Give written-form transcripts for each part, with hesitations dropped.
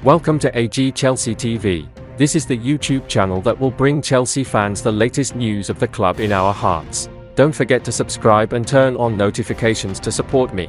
Welcome to AG Chelsea TV. This is the YouTube channel that will bring Chelsea fans the latest news of the club in our hearts. Don't forget to subscribe and turn on notifications to support me.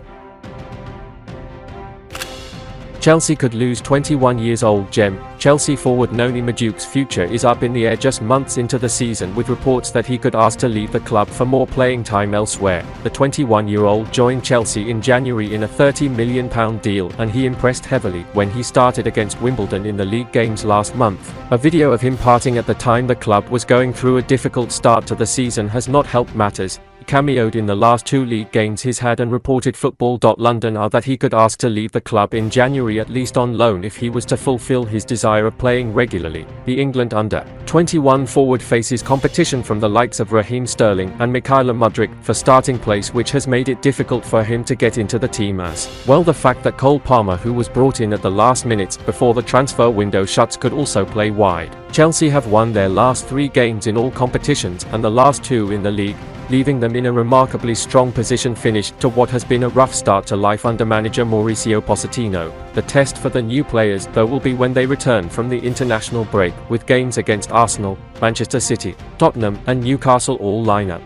Chelsea could lose 21-year-old gem. Chelsea forward Noni Madueke's future is up in the air just months into the season, with reports that he could ask to leave the club for more playing time elsewhere. The 21-year-old joined Chelsea in January in a £30 million deal, and he impressed heavily when he started against Wimbledon in the league games last month. A video of him partying at the time the club was going through a difficult start to the season has not helped matters. He cameoed in the last two league games he's had, and reported Football.London are that he could ask to leave the club in January, at least on loan, if he was to fulfill his desire of playing regularly. The England under-21 forward faces competition from the likes of Raheem and mudryk for starting place, which has made it difficult for him to get into the team as well. The fact that Cole Palmer, who was brought in at the last minutes before the transfer window shuts, could also play wide. Chelsea have won their last 3 games in all competitions and the last 2 in the league, leaving them in a remarkably strong position finish to what has been a rough start to life under manager Mauricio Pochettino. The test for the new players, though, will be when they return from the international break, with games against Arsenal, Manchester City, Tottenham and Newcastle all lined up.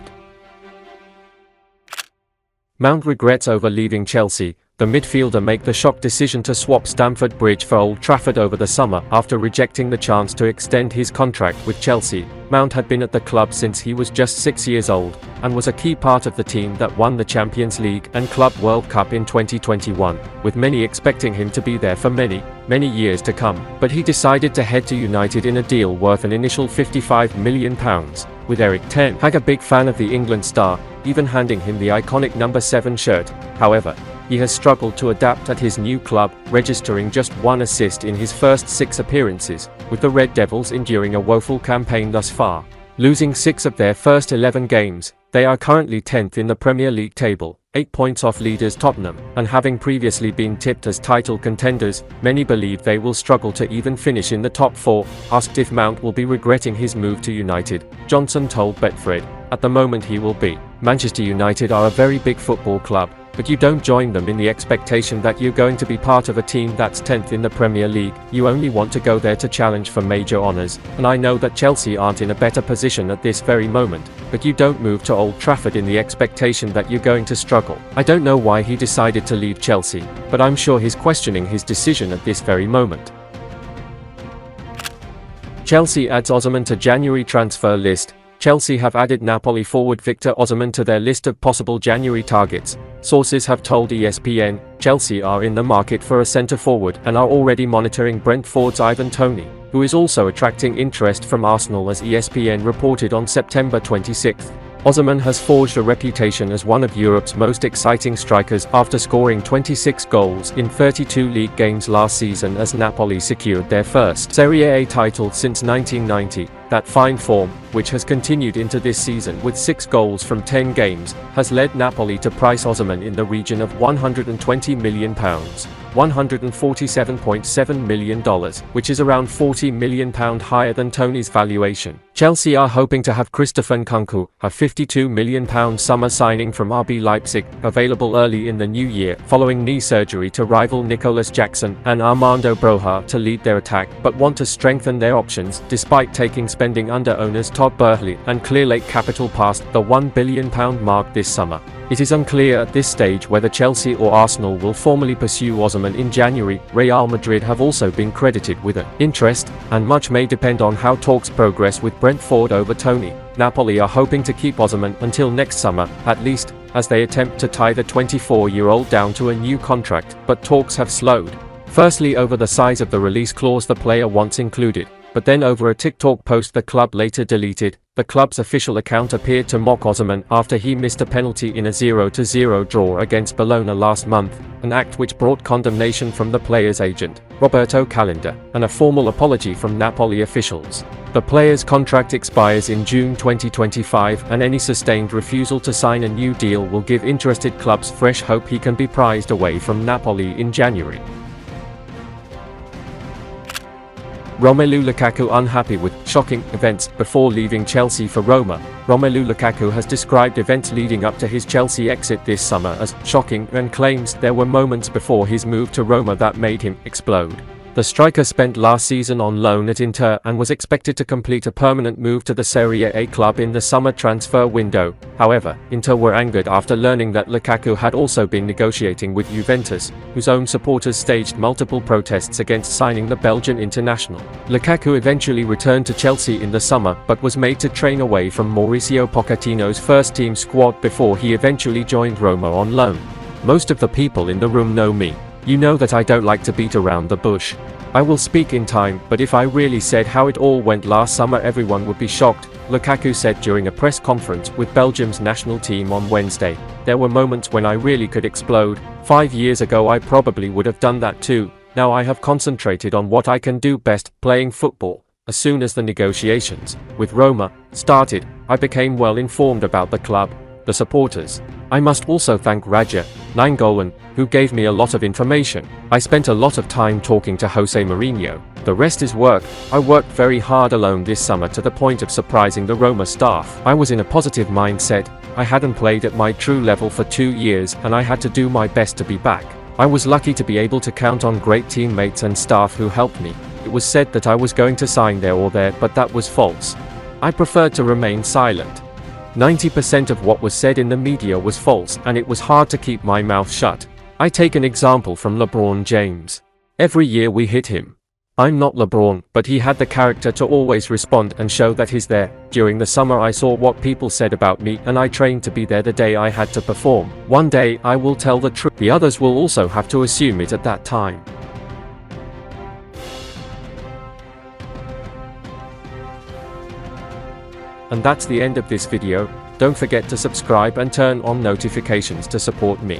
Mount regrets over leaving Chelsea. The midfielder made the shock decision to swap Stamford Bridge for Old Trafford over the summer after rejecting the chance to extend his contract with Chelsea. Mount had been at the club since he was just 6 years old, and was a key part of the team that won the Champions League and Club World Cup in 2021, with many expecting him to be there for many years to come. But he decided to head to United in a deal worth an initial £55 million, with Erik ten Hag a big fan of the England star, even handing him the iconic number 7 shirt. However, he has struggled to adapt at his new club, registering just 1 assist in his first 6 appearances, with the Red Devils enduring a woeful campaign thus far. Losing 6 of their first 11 games, they are currently 10th in the Premier League table, 8 points off leaders Tottenham, and having previously been tipped as title contenders, many believe they will struggle to even finish in the top 4. Asked if Mount will be regretting his move to United, Johnson told Betfred, "At the moment he will be. Manchester United are a very big football club, but you don't join them in the expectation that you're going to be part of a team that's 10th in the Premier League. You only want to go there to challenge for major honours, and I know that Chelsea aren't in a better position at this very moment, but you don't move to Old Trafford in the expectation that you're going to struggle." I don't know why he decided to leave Chelsea, but I'm sure he's questioning his decision at this very moment. Chelsea adds Osimhen to January transfer list. Chelsea have added Napoli forward Victor Osimhen to their list of possible January targets. Sources have told ESPN, Chelsea are in the market for a centre-forward and are already monitoring Brentford's Ivan Toney, who is also attracting interest from Arsenal, as ESPN reported on September 26. Osimhen has forged a reputation as one of Europe's most exciting strikers after scoring 26 goals in 32 league games last season as Napoli secured their first Serie A title since 1990. That fine form, which has continued into this season with 6 goals from 10 games, has led Napoli to price Osimhen in the region of £120 million. $147.7 million, which is around £40 million higher than Toney's valuation. Chelsea are hoping to have Christopher Nkunku, a £52 million summer signing from RB Leipzig, available early in the new year, following knee surgery to rival Nicolas Jackson and Armando Broja to lead their attack, but want to strengthen their options, despite taking spending under owners Todd Boehly and Clearlake Capital past the £1 billion mark this summer. It is unclear at this stage whether Chelsea or Arsenal will formally pursue Osimhen in January. Real Madrid have also been credited with an interest, and much may depend on how talks progress with Brentford over Toney. Napoli are hoping to keep Osimhen until next summer, at least, as they attempt to tie the 24-year-old down to a new contract, but talks have slowed. Firstly over the size of the release clause the player once included, but then over a TikTok post the club later deleted. The club's official account appeared to mock Osimhen after he missed a penalty in a 0-0 draw against Bologna last month, an act which brought condemnation from the player's agent, Roberto Calenda, and a formal apology from Napoli officials. The player's contract expires in June 2025, and any sustained refusal to sign a new deal will give interested clubs fresh hope he can be prized away from Napoli in January. Romelu Lukaku unhappy with shocking events before leaving Chelsea for Roma. Romelu Lukaku has described events leading up to his Chelsea exit this summer as shocking and claims there were moments before his move to Roma that made him explode. The striker spent last season on loan at Inter and was expected to complete a permanent move to the Serie A club in the summer transfer window. However, Inter were angered after learning that Lukaku had also been negotiating with Juventus, whose own supporters staged multiple protests against signing the Belgian international. Lukaku eventually returned to Chelsea in the summer but was made to train away from Mauricio Pochettino's first-team squad before he eventually joined Roma on loan. Most of the people in the room know me. You know that I don't like to beat around the bush. I will speak in time, but if I really said how it all went last summer everyone would be shocked, Lukaku said during a press conference with Belgium's national team on Wednesday. There were moments when I really could explode. 5 years ago I probably would have done that too. Now I have concentrated on what I can do best, playing football. As soon as the negotiations with Roma started, I became well informed about the club, the supporters. I must also thank Raja Nainggolan, who gave me a lot of information. I spent a lot of time talking to Jose Mourinho. The rest is work. I worked very hard alone this summer to the point of surprising the Roma staff. I was in a positive mindset. I hadn't played at my true level for 2 years and I had to do my best to be back. I was lucky to be able to count on great teammates and staff who helped me. It was said that I was going to sign there or there, but that was false. I preferred to remain silent. 90% of what was said in the media was false and it was hard to keep my mouth shut. I take an example from LeBron James. Every year we hit him. I'm not LeBron, but he had the character to always respond and show that he's there. During the summer I saw what people said about me and I trained to be there the day I had to perform. One day I will tell the truth. The others will also have to assume it at that time. And that's the end of this video. Don't forget to subscribe and turn on notifications to support me.